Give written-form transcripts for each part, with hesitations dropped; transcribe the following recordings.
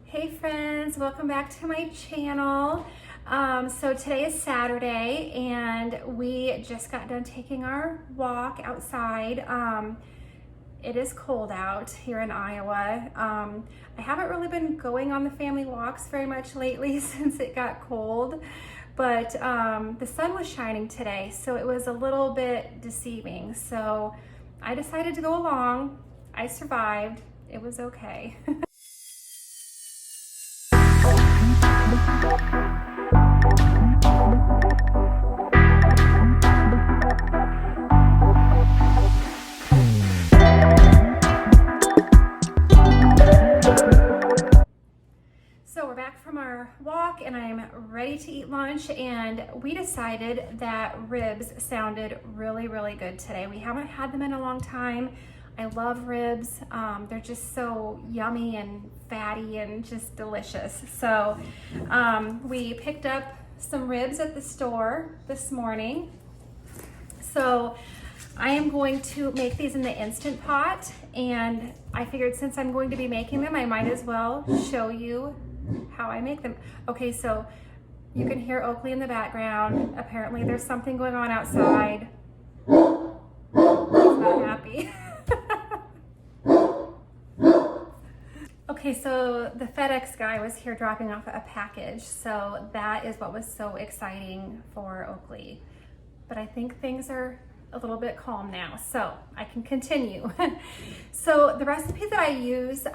Hey friends, welcome back to my channel. So today is Saturday and we just got done taking our walk outside. It is cold out here in Iowa. I haven't really been going on the family walks very much lately since it got cold, but the sun was shining today, so it was a little bit deceiving. So I decided to go along. I survived. It was okay. So we're back from our walk and I'm ready to eat lunch, and we decided that ribs sounded really good today. We haven't had them in a long time. I love ribs. They're just so yummy and fatty and just delicious. So we picked up some ribs at the store this morning. So I am going to make these in the Instant Pot, and I figured since I'm going to be making them, I might as well show you how I make them. Okay, so you can hear Oakley in the background. Apparently there's something going on outside. He's not happy. Okay, so the FedEx guy was here dropping off a package, so that is what was so exciting for Oakley. But I think things are a little bit calm now, so I can continue. So the recipe that I use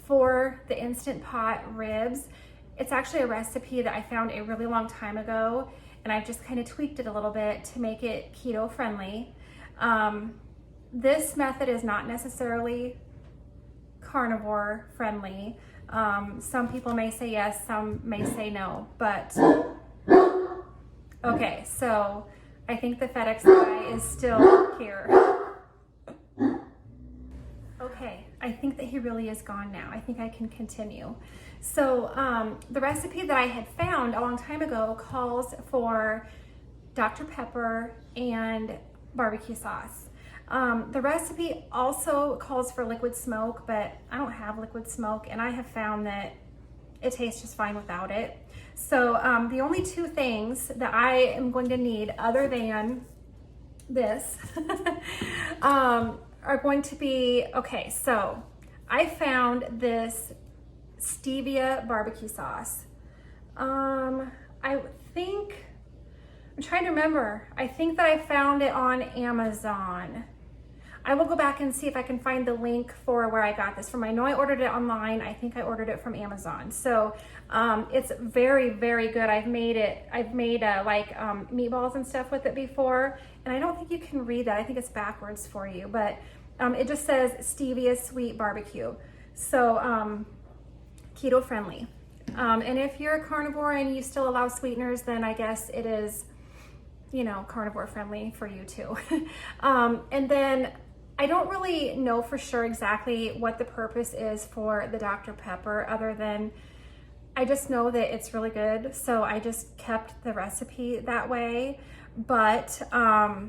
for the Instant Pot ribs, it's actually a recipe that I found a really long time ago, and I've just kind of tweaked it a little bit to make it keto friendly. This method is not necessarily carnivore friendly. Some people may say yes, some may say no, but okay, so I think the FedEx guy is still here. Okay, I think that he really is gone now. I think I can continue. So the recipe that I had found a long time ago calls for Dr. Pepper and barbecue sauce. The recipe also calls for liquid smoke, but I don't have liquid smoke, and I have found that it tastes just fine without it. So the only two things that I am going to need other than this are going to be, okay, so I found this stevia barbecue sauce. I think, I'm trying to remember, I think that I found it on Amazon. I will go back and see if I can find the link for where I got this from. I know I ordered it online. I think I ordered it from Amazon. So it's very good. I've made meatballs and stuff with it before, and I don't think you can read that. I think it's backwards for you, but it just says stevia sweet barbecue. So keto friendly. And if you're a carnivore and you still allow sweeteners, then I guess it is, you know, carnivore friendly for you too. And then I don't really know for sure exactly what the purpose is for the Dr. Pepper, other than I just know that it's really good. So I just kept the recipe that way. But I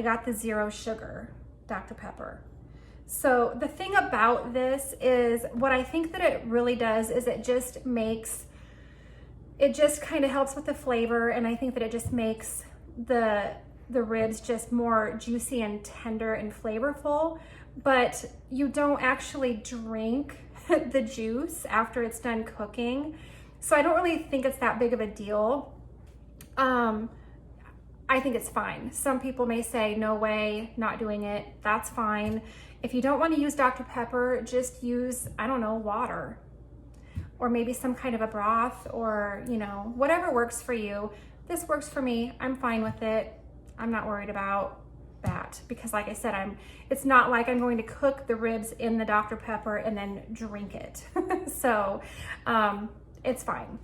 got the 0 sugar Dr. Pepper. So the thing about this is, what I think that it really does is it just kind of helps with the flavor, and I think that it just makes the ribs just more juicy and tender and flavorful, but you don't actually drink the juice after it's done cooking. So I don't really think it's that big of a deal. I think it's fine. Some people may say, no way, not doing it. That's fine. If you don't want to use Dr. Pepper, just use, I don't know, water, or maybe some kind of a broth, or, you know, whatever works for you. This works for me. I'm fine with it. I'm not worried about that, because like I said, it's not like I'm going to cook the ribs in the Dr. Pepper and then drink it. So it's fine.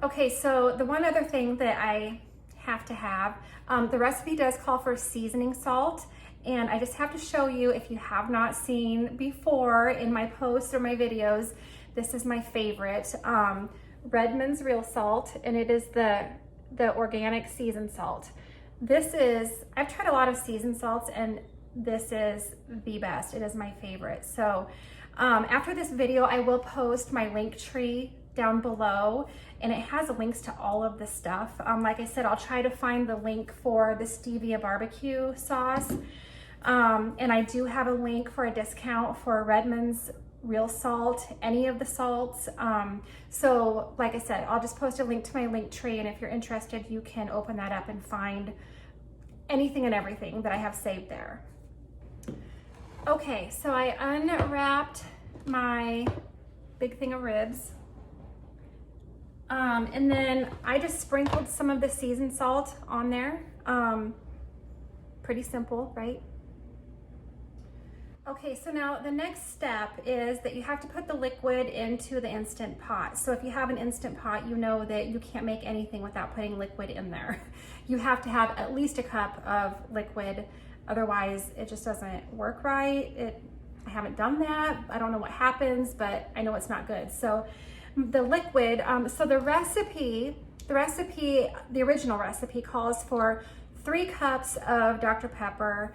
Okay, so the one other thing that I have to have, the recipe does call for seasoning salt, and I just have to show you, if you have not seen before in my posts or my videos, this is my favorite, Redmond's Real Salt, and it is the organic seasoned salt. I've tried a lot of seasoned salts, and this is the best. It is my favorite. So After this video, I will post my link tree down below, and it has links to all of the stuff. Like I said, I'll try to find the link for the stevia barbecue sauce. And I do have a link for a discount for Redmond's real salt, any of the salts. So like I said, I'll just post a link to my link tree, and if you're interested, you can open that up and find anything and everything that I have saved there. Okay, so I unwrapped my big thing of ribs. And then I just sprinkled some of the seasoned salt on there. Pretty simple, right? Okay, so now the next step is that you have to put the liquid into the Instant Pot. So if you have an Instant Pot, you know that you can't make anything without putting liquid in there. You have to have at least a cup of liquid, otherwise it just doesn't work right. I haven't done that. I don't know what happens, but I know it's not good. So the liquid, so the original recipe calls for 3 cups of Dr. Pepper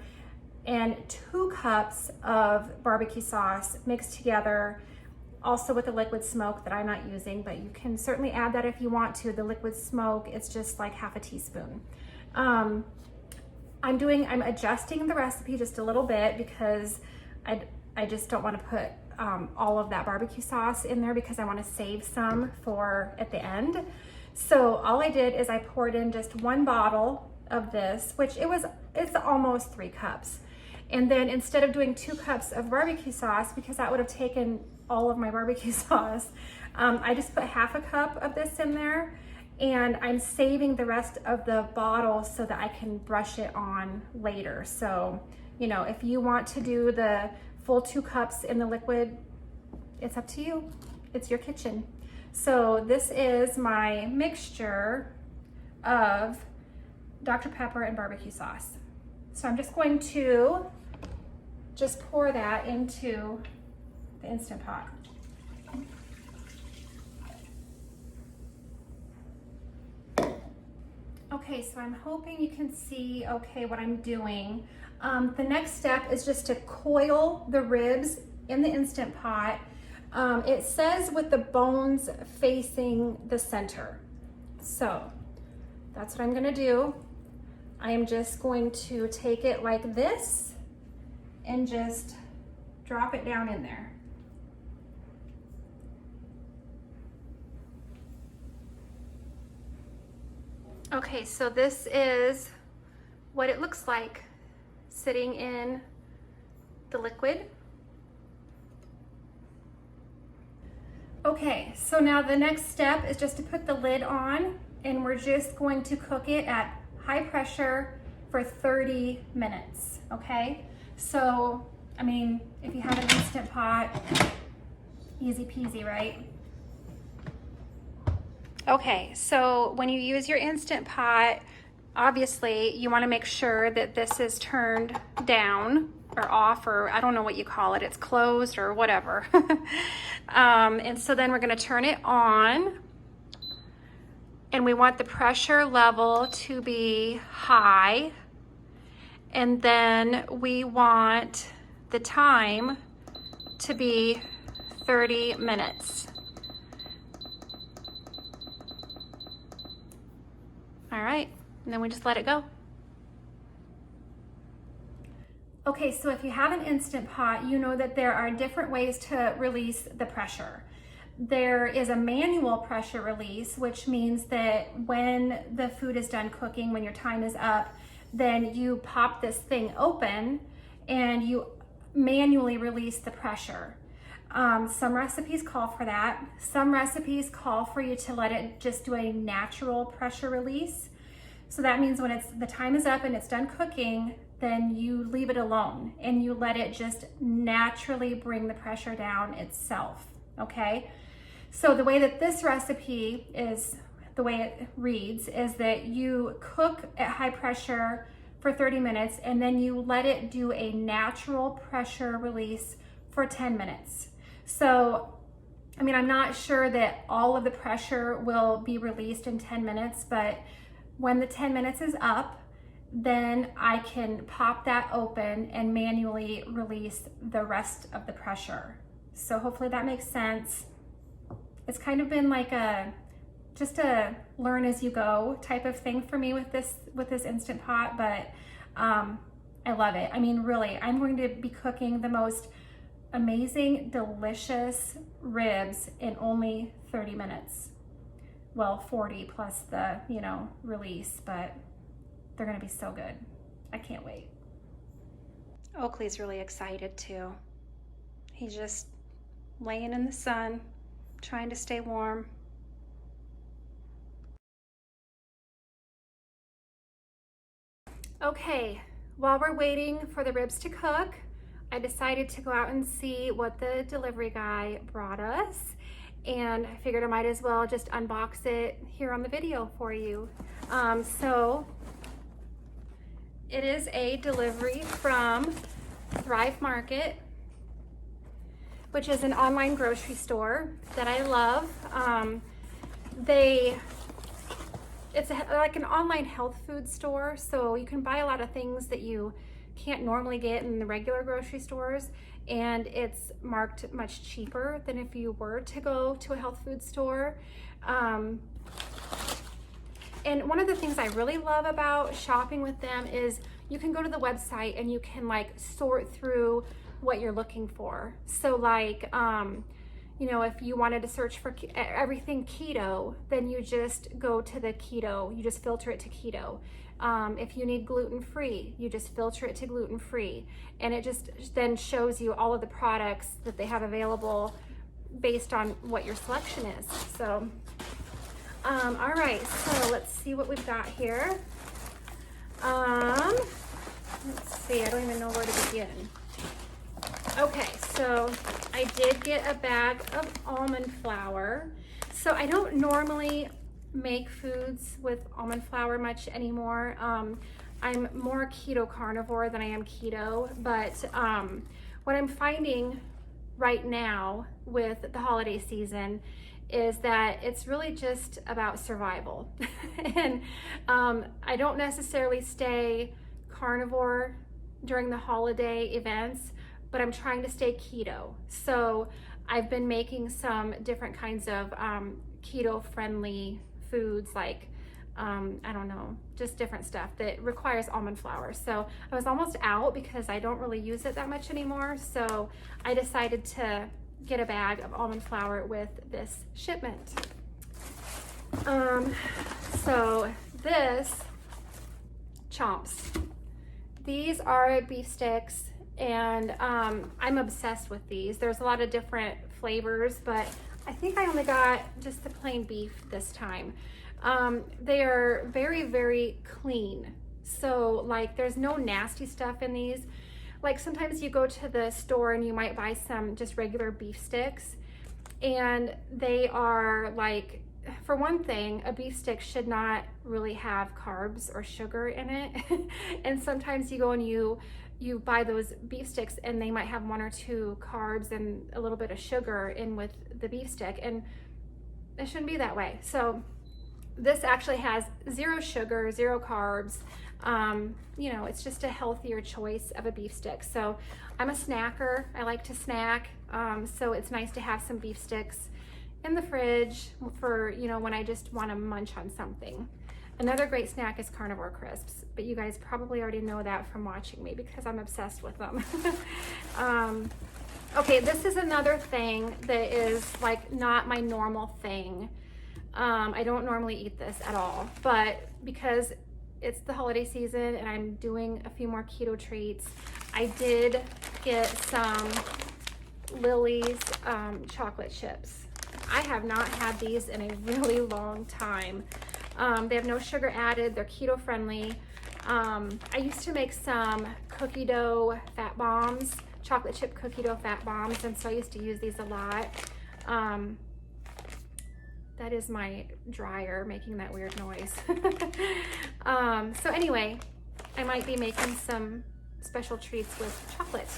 and 2 cups of barbecue sauce mixed together, also with the liquid smoke that I'm not using, but you can certainly add that if you want to. The liquid smoke, it's just like half a teaspoon. I'm adjusting the recipe just a little bit because I just don't want to put all of that barbecue sauce in there because I want to save some for at the end. So all I did is I poured in just 1 bottle of this, which it's almost 3 cups. And then instead of doing 2 cups of barbecue sauce, because that would have taken all of my barbecue sauce, I just put half a cup of this in there, and I'm saving the rest of the bottle so that I can brush it on later. So, you know, if you want to do the full 2 cups in the liquid, it's up to you. It's your kitchen. So this is my mixture of Dr. Pepper and barbecue sauce. So I'm just going to pour that into the Instant Pot. Okay, so I'm hoping you can see okay what I'm doing. The next step is just to coil the ribs in the Instant Pot. It says with the bones facing the center. So that's what I'm gonna do. I am just going to take it like this and just drop it down in there. Okay, so this is what it looks like sitting in the liquid. Okay, so now the next step is just to put the lid on, and we're just going to cook it at high pressure for 30 minutes, okay? So, I mean, if you have an Instant Pot, easy peasy, right? Okay, so when you use your Instant Pot, obviously you want to make sure that this is turned down or off, or I don't know what you call it, it's closed or whatever. And so then we're going to turn it on, and we want the pressure level to be high, and then we want the time to be 30 minutes. All right, and then we just let it go. Okay, so if you have an Instant Pot, you know that there are different ways to release the pressure. There is a manual pressure release, which means that when the food is done cooking, when your time is up, then you pop this thing open and you manually release the pressure. Some recipes call for that. Some recipes call for you to let it just do a natural pressure release. So that means when the time is up and it's done cooking, then you leave it alone and you let it just naturally bring the pressure down itself, okay? So the way that this recipe is, the way it reads, is that you cook at high pressure for 30 minutes and then you let it do a natural pressure release for 10 minutes. So, I mean, I'm not sure that all of the pressure will be released in 10 minutes, but when the 10 minutes is up, then I can pop that open and manually release the rest of the pressure. So hopefully that makes sense. It's kind of been like just a learn as you go type of thing for me with this Instant Pot, but I love it. I mean, really, I'm going to be cooking the most amazing, delicious ribs in only 30 minutes. Well, 40 plus the, release, but they're gonna be so good. I can't wait. Oakley's really excited too. He's just laying in the sun, trying to stay warm. Okay, while we're waiting for the ribs to cook, I decided to go out and see what the delivery guy brought us. And I figured I might as well just unbox it here on the video for you. So it is a delivery from Thrive Market, which is an online grocery store that I love. It's like an online health food store, so you can buy a lot of things that you can't normally get in the regular grocery stores, and it's marked much cheaper than if you were to go to a health food store. And one of the things I really love about shopping with them is you can go to the website and you can like sort through what you're looking for. So like, if you wanted to search for everything keto, then you just go to the keto, you just filter it to keto. If you need gluten-free, you just filter it to gluten-free. And it just then shows you all of the products that they have available based on what your selection is. So, all right, so let's see what we've got here. Let's see, I don't even know where to begin. Okay, so I did get a bag of almond flour. So I don't normally make foods with almond flour much anymore. I'm more keto carnivore than I am keto, but what I'm finding right now with the holiday season is that it's really just about survival. And I don't necessarily stay carnivore during the holiday events, but I'm trying to stay keto. So I've been making some different kinds of keto friendly foods, like I don't know, just different stuff that requires almond flour. So I was almost out because I don't really use it that much anymore. So I decided to get a bag of almond flour with this shipment. So this chomps. These are beef sticks, and I'm obsessed with these. There's a lot of different flavors, but I think I only got just the plain beef this time. They are very, very clean. So like there's no nasty stuff in these. Like sometimes you go to the store and you might buy some just regular beef sticks, and they are like, for one thing, a beef stick should not really have carbs or sugar in it. And sometimes you go and you buy those beef sticks and they might have 1 or 2 carbs and a little bit of sugar in with the beef stick, and it shouldn't be that way. So this actually has 0 sugar, 0 carbs. It's just a healthier choice of a beef stick. So I'm a snacker. I like to snack. So it's nice to have some beef sticks in the fridge for, when I just want to munch on something. Another great snack is carnivore crisps, but you guys probably already know that from watching me because I'm obsessed with them. Okay, this is another thing that is like not my normal thing. I don't normally eat this at all, but because it's the holiday season and I'm doing a few more keto treats, I did get some Lily's chocolate chips. I have not had these in a really long time. They have no sugar added, they're keto friendly. I used to make some cookie dough fat bombs, chocolate chip cookie dough fat bombs, and so I used to use these a lot. That is my dryer making that weird noise. So anyway, I might be making some special treats with chocolate.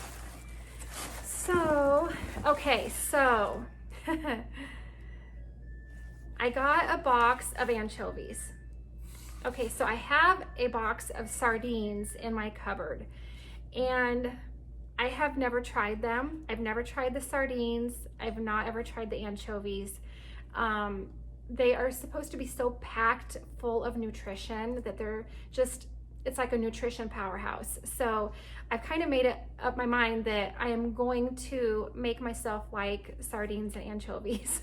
So, okay, so I got a box of anchovies. Okay, so I have a box of sardines in my cupboard, and I have never tried them. I've never tried the sardines. I've not ever tried the anchovies. They are supposed to be so packed full of nutrition that they're just, it's like a nutrition powerhouse. So I've kind of made it up my mind that I am going to make myself like sardines and anchovies.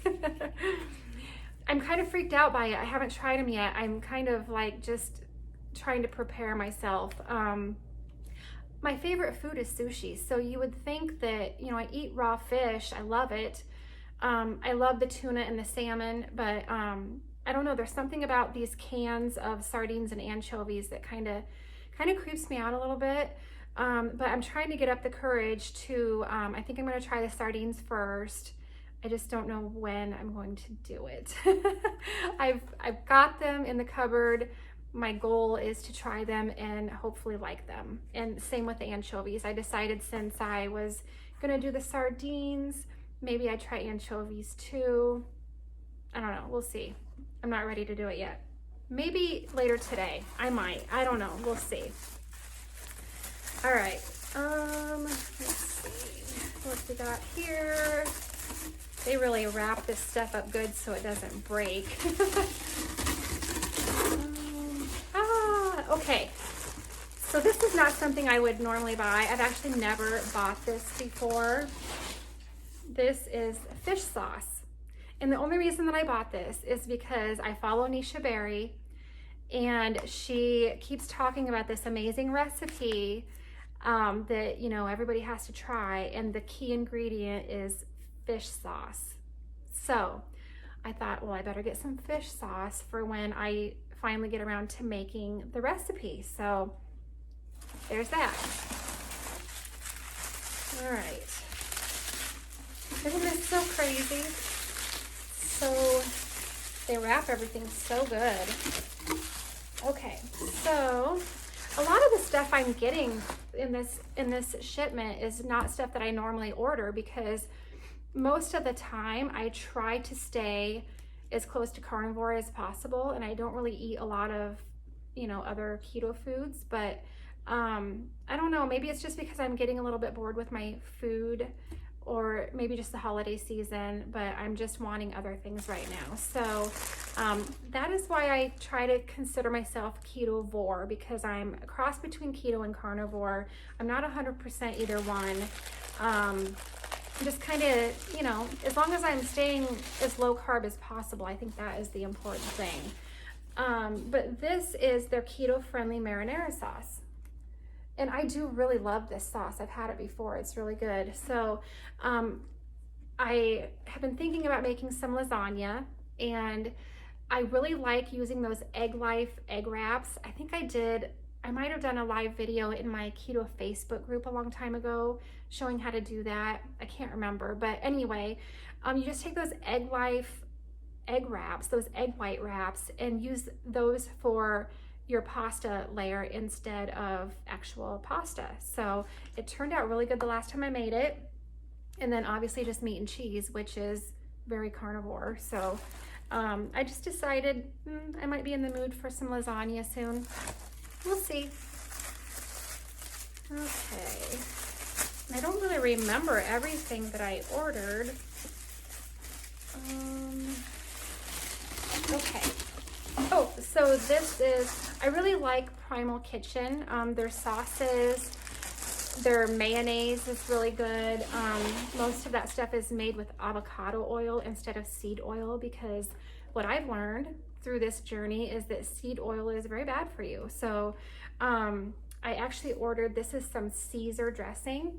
I'm kind of freaked out by it. I haven't tried them yet. I'm kind of like just trying to prepare myself. My favorite food is sushi. So you would think that, you know, I eat raw fish. I love it. I love the tuna and the salmon, but I don't know. There's something about these cans of sardines and anchovies that kind of creeps me out a little bit. But I'm trying to get up the courage to, I think I'm going to try the sardines first. I just don't know when I'm going to do it. I've got them in the cupboard. My goal is to try them and hopefully like them. And same with the anchovies. I decided since I was going to do the sardines, maybe I'd try anchovies too. I don't know. We'll see. I'm not ready to do it yet. Maybe later today. I might. I don't know. We'll see. All right. Let's see what we got here. They really wrap this stuff up good so it doesn't break. Okay. So this is not something I would normally buy. I've actually never bought this before. This is fish sauce. And the only reason that I bought this is because I follow Nisha Berry and she keeps talking about this amazing recipe that, you know, everybody has to try. And the key ingredient is fish sauce. So I thought, well, I better get some fish sauce for when I finally get around to making the recipe. So there's that. All right. Isn't this so crazy? So they wrap everything so good. Okay, so a lot of the stuff I'm getting in this shipment is not stuff that I normally order because most of the time I try to stay as close to carnivore as possible, and I don't really eat a lot of, you know, other keto foods, but I don't know, maybe it's just because I'm getting a little bit bored with my food, or maybe just the holiday season, but I'm just wanting other things right now. So that is why I try to consider myself ketovore, because I'm a cross between keto and carnivore. I'm not 100% either one. Just kind of, you know, as long as I'm staying as low carb as possible, I think that is the important thing. But this is their keto friendly marinara sauce. And I do really love this sauce. I've had it before. It's really good. So I have been thinking about making some lasagna, and I really like using those Egg Life egg wraps. I think I might have done a live video in my keto Facebook group a long time ago showing how to do that. I can't remember, but anyway, you just take those Egg Life egg wraps, those egg white wraps, and use those for your pasta layer instead of actual pasta. So it turned out really good the last time I made it. And then obviously just meat and cheese, which is very carnivore. So I just decided I might be in the mood for some lasagna soon. We'll see. Okay. I don't really remember everything that I ordered. Okay. Oh, so this is, I really like Primal Kitchen. Their sauces, their mayonnaise is really good. Most of that stuff is made with avocado oil instead of seed oil, because what I've learned through this journey is that seed oil is very bad for you. So I actually ordered, this is some Caesar dressing.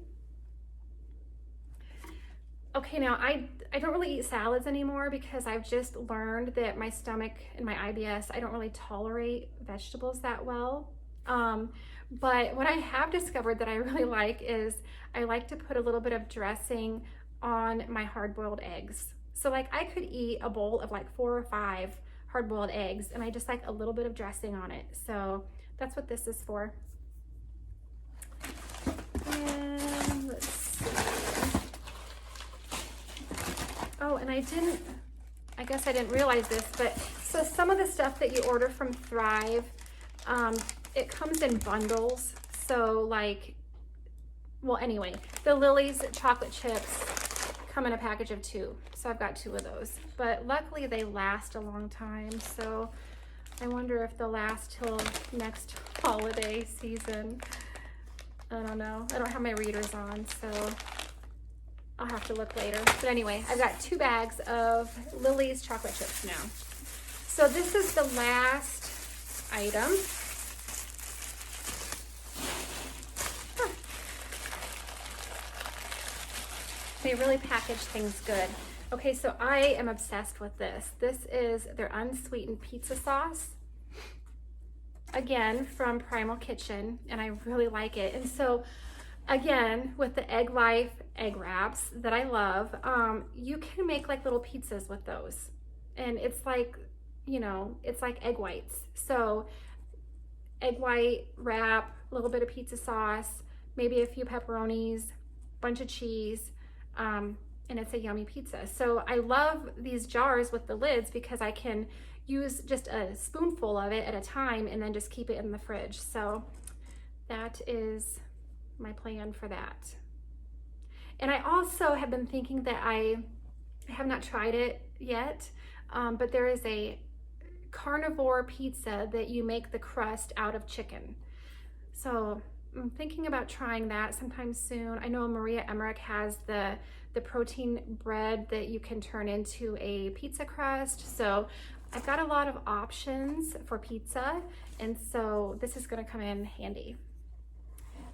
Okay, now I don't really eat salads anymore because I've just learned that my stomach and my IBS, I don't really tolerate vegetables that well. But what I have discovered that I really like is I like to put a little bit of dressing on my hard-boiled eggs. So like I could eat a bowl of like 4 or 5 hard-boiled eggs, and I just like a little bit of dressing on it. So that's what this is for. And let's see. Oh, and I guess I didn't realize this, but so some of the stuff that you order from Thrive, it comes in bundles. So like well, anyway, the Lily's chocolate chips come in a package of 2. So I've got 2 of those. But luckily they last a long time. So I wonder if they'll last till next holiday season. I don't know. I don't have my readers on, so I'll have to look later. But anyway, I've got 2 bags of Lily's chocolate chips now. So this is the last item. They really package things good. Okay, so I am obsessed with this. This is their unsweetened pizza sauce. Again, from Primal Kitchen, and I really like it. And so, again, with the Egg Life egg wraps that I love, you can make like little pizzas with those. And it's like, you know, it's like egg whites. So, egg white wrap, a little bit of pizza sauce, maybe a few pepperonis, bunch of cheese, and it's a yummy pizza. So I love these jars with the lids because I can use just a spoonful of it at a time and then just keep it in the fridge. So that is my plan for that. And I also have been thinking that I have not tried it yet, but there is a carnivore pizza that you make the crust out of chicken. So I'm thinking about trying that sometime soon. I know Maria Emmerich has the protein bread that you can turn into a pizza crust. So I've got a lot of options for pizza, and so this is gonna come in handy.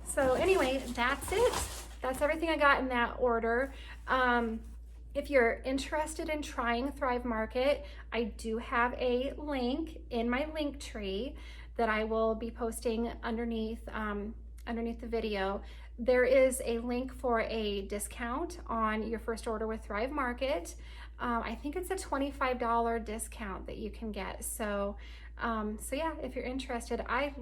So anyway, that's it. That's everything I got in that order. If you're interested in trying Thrive Market, I do have a link in my link tree that I will be posting underneath the video. There is a link for a discount on your first order with Thrive Market. I think it's a $25 discount that you can get. So yeah, if you're interested, I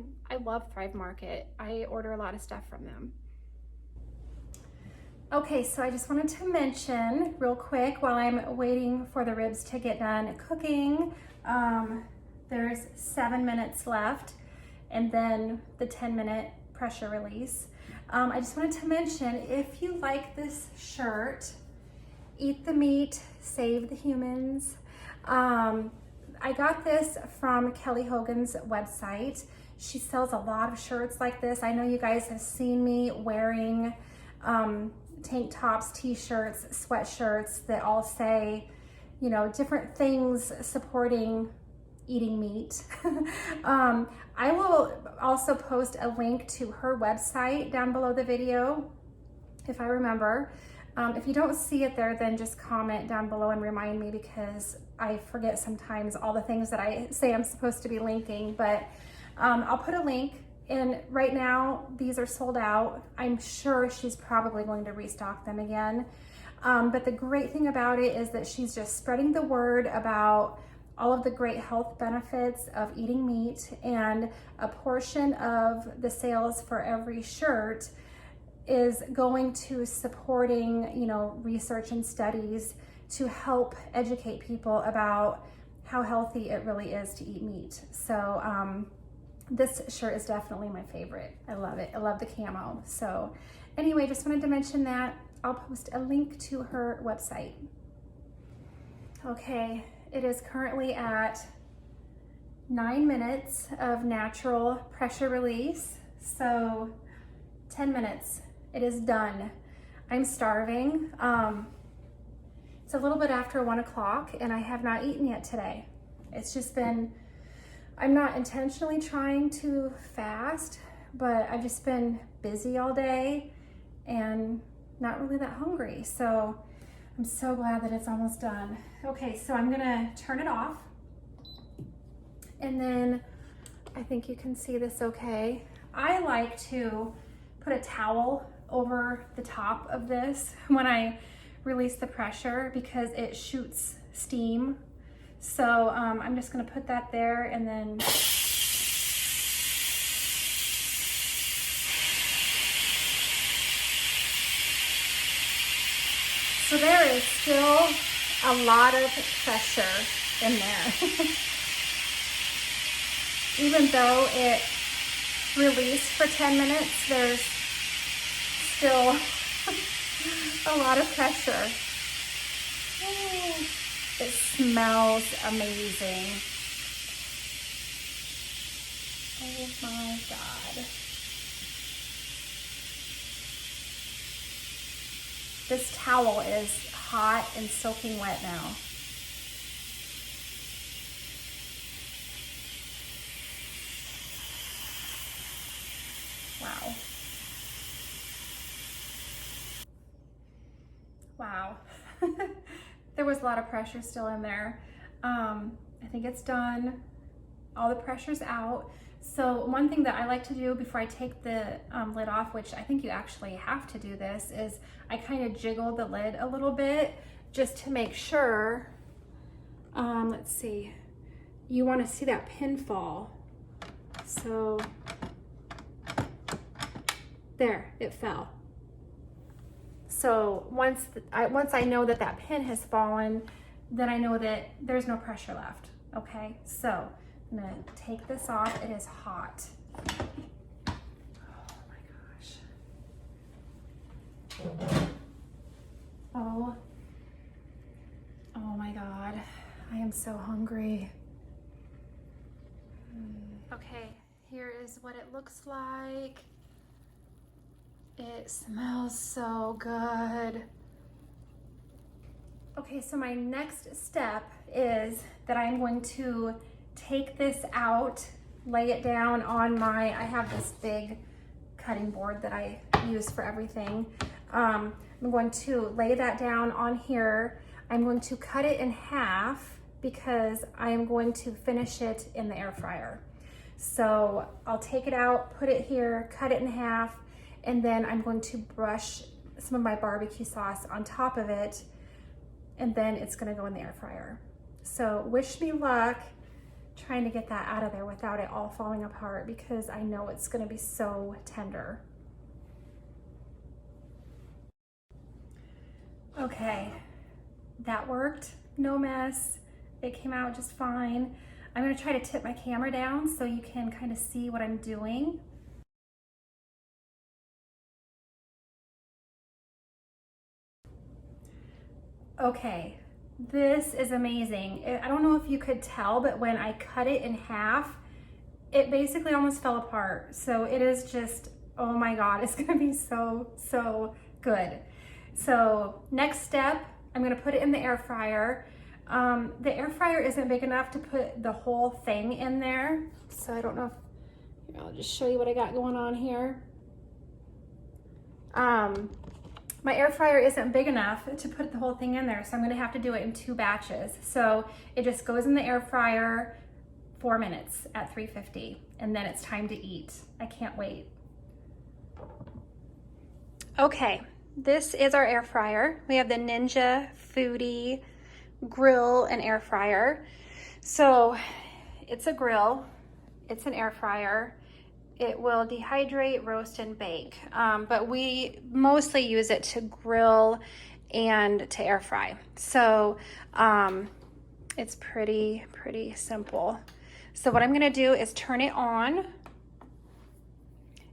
love Thrive Market. I order a lot of stuff from them. Okay, so I just wanted to mention real quick while I'm waiting for the ribs to get done cooking, there's 7 minutes left and then the 10-minute pressure release. I just wanted to mention, if you like this shirt, Eat the Meat, Save the Humans. I got this from Kelly Hogan's website. She sells a lot of shirts like this. I know you guys have seen me wearing tank tops, t-shirts, sweatshirts that all say, you know, different things supporting eating meat. I will also post a link to her website down below the video, if I remember. If you don't see it there, then just comment down below and remind me, because I forget sometimes all the things that I say I'm supposed to be linking, but I'll put a link. And right now, these are sold out. I'm sure she's probably going to restock them again. But the great thing about it is that she's just spreading the word about all of the great health benefits of eating meat, and a portion of the sales for every shirt is going to supporting, you know, research and studies to help educate people about how healthy it really is to eat meat. So this shirt is definitely my favorite. I love it. I love the camo. So anyway, just wanted to mention that. I'll post a link to her website. Okay, it is currently at 9 minutes of natural pressure release. So 10 minutes, it is done. I'm starving. It's a little bit after 1 o'clock and I have not eaten yet today. It's just been, I'm not intentionally trying to fast, but I've just been busy all day and not really that hungry. So I'm so glad that it's almost done. Okay, so I'm gonna turn it off. And then I think you can see this okay. I like to put a towel over the top of this when I release the pressure, because it shoots steam. So I'm just gonna put that there, and then so there is still a lot of pressure in there. Even though it released for 10 minutes, there's still a lot of pressure. Oh, it smells amazing. Oh my God. This towel is hot and soaking wet now. Wow. Wow. There was a lot of pressure still in there. I think it's done. All the pressure's out. So one thing that I like to do before I take the lid off, which I think you actually have to do this, is I kind of jiggle the lid a little bit just to make sure. Let's see. You want to see that pin fall. So there, it fell. So once I know that that pin has fallen, then I know that there's no pressure left. Okay, so I'm gonna take this off. It is hot. Oh my gosh. Oh my God. I am so hungry. Okay, here is what it looks like. It smells so good. Okay, so my next step is that I'm going to take this out, lay it down on I have this big cutting board that I use for everything. I'm going to lay that down on here. I'm going to cut it in half because I am going to finish it in the air fryer. So I'll take it out, put it here, cut it in half, and then I'm going to brush some of my barbecue sauce on top of it, and then it's gonna go in the air fryer. So wish me luck trying to get that out of there without it all falling apart, because I know it's gonna be so tender. Okay, that worked, no mess. It came out just fine. I'm gonna try to tip my camera down so you can kind of see what I'm doing. Okay, this is amazing. I don't know if you could tell, but when I cut it in half, it basically almost fell apart. So it is just, oh my God, it's gonna be so, so good. So next step, I'm gonna put it in the air fryer. The air fryer isn't big enough to put the whole thing in there. So I don't know if, I'll just show you what I got going on here. My air fryer isn't big enough to put the whole thing in there, so I'm gonna have to do it in 2 batches. So it just goes in the air fryer 4 minutes at 350, and then it's time to eat. I can't wait. Okay, this is our air fryer. We have the Ninja Foodie grill and air fryer. So it's a grill, it's an air fryer. It will dehydrate, roast, and bake, but we mostly use it to grill and to air fry. So it's pretty simple. So what I'm gonna do is turn it on,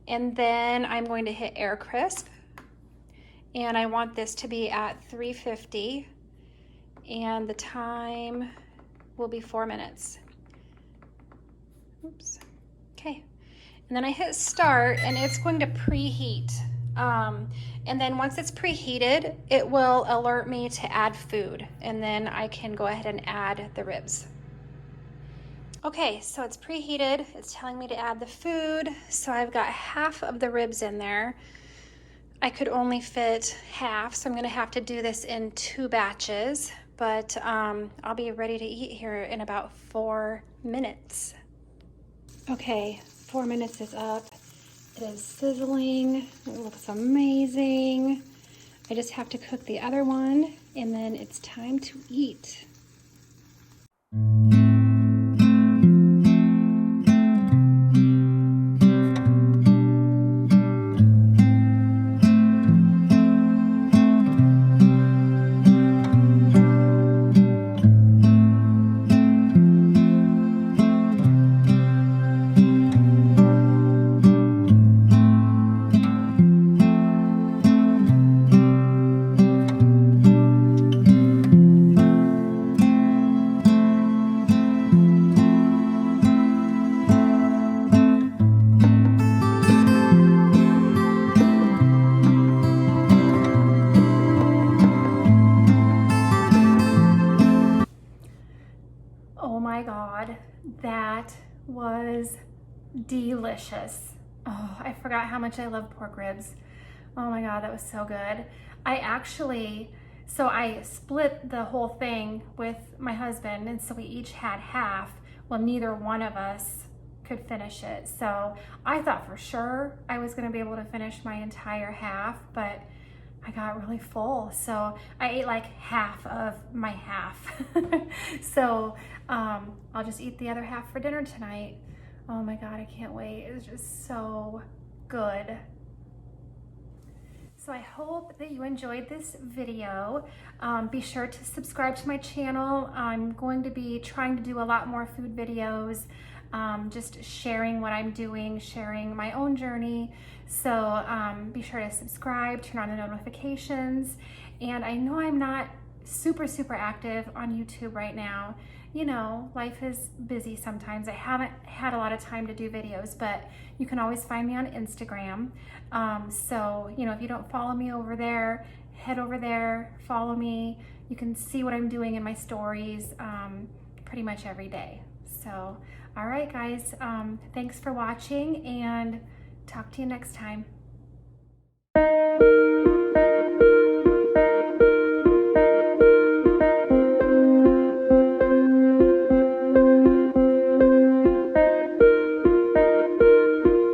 and then I'm going to hit air crisp, and I want this to be at 350, and the time will be 4 minutes. Oops, okay. And then I hit start, and it's going to preheat. And then once it's preheated, it will alert me to add food, and then I can go ahead and add the ribs. Okay, so it's preheated. It's telling me to add the food. So I've got half of the ribs in there. I could only fit half, so I'm gonna have to do this in 2 batches, but I'll be ready to eat here in about 4 minutes. Okay. 4 minutes is up. It is sizzling. It looks amazing. I just have to cook the other one, and then it's time to eat. my God, that was delicious. Oh, I forgot how much I love pork ribs. Oh my God, that was so good. So I split the whole thing with my husband, and so we each had half. Well, neither one of us could finish it. So I thought for sure I was gonna be able to finish my entire half, but I got really full. So I ate like half of my half. So I'll just eat the other half for dinner tonight. Oh my God, I can't wait. It was just so good. So I hope that you enjoyed this video. Be sure to subscribe to my channel. I'm going to be trying to do a lot more food videos, just sharing what I'm doing, sharing my own journey. So be sure to subscribe, turn on the notifications. And I know I'm not super active on YouTube right now. You know, life is busy sometimes. I haven't had a lot of time to do videos, but you can always find me on Instagram. So, you know, if you don't follow me over there, head over there, follow me. You can see what I'm doing in my stories pretty much every day. So, all right, guys, thanks for watching, and talk to you next time.